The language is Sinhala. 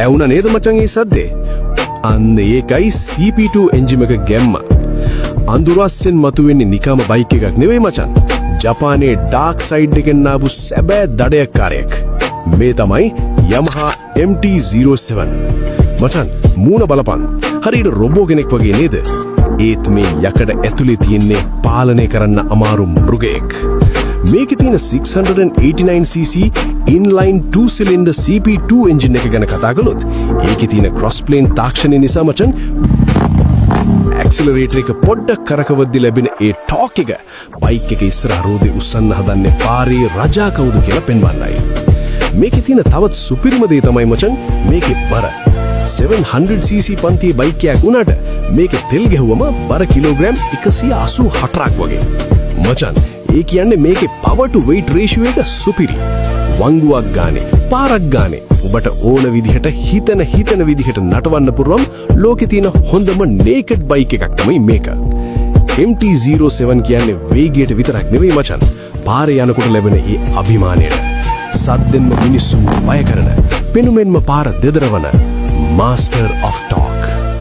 ඇවුන නේද මචං ඒ සද්දේ? අන්න ඒකයි CP2 එන්ජින් එක ගැම්ම. අඳුරස්සෙන් මතුවෙන්නේ නිකම්ම බයික් එකක් නෙවෙයි මචං. ජපානයේ ඩාර්ක් සයිඩ් එකෙන් ආපු සැබෑ දඩයක්කාරයෙක්. මේ තමයි Yamaha MT-07. මචං මූණ බලපන්. හරියට රොබෝ කෙනෙක් වගේ නේද? ඒත් මේ යකඩ ඇතුලේ තියෙන්නේ පාලනය කරන්න අමාරු මෘගයෙක්. මේකේ තියෙන 689cc inline 2 cylinder CP2 engine එක ගැන කතා කළොත් ඒකේ තියෙන cross plane තාක්ෂණය නිසා මචං ඇක්සලරේටර් එක පොඩ්ඩක් කරකවද්දි ලැබෙන ඒ ටෝක් එක බයික් එක ඉස්සරහ රෝදේ උස්සන්න හදන්නේ පාරේ රජා කවුද කියලා පෙන්වන්නයි. මේකේ තියෙන තවත් සුපිරිම දේ තමයි මචං මේකේ බර. 700cc පන්තියේ බයික් එකක් වුණාට මේකේ තෙල් ගැහුවම බර කිලෝග්‍රෑම් 184ක් වගේ. මචං ඒ කියන්නේ මේකේ power to weight ratio එක සුපිරි. වංගුවක් ගානේ පාරක් ගානේ ඔබට ඕන විදිහට හිතන විදිහට නටවන්න පුළුවන් ලෝකේ තියෙන හොඳම naked බයික් එකක් තමයි මේක. MT-07 කියන්නේ වේගයට විතරක් නෙවෙයි මචං. පාරේ යනකොට ලැබෙන ඒ අභිමානයට. සද්දෙන්ම මිනිස්සු බය කරන, පෙනුමෙන්ම පාර දෙදරවන master of torque.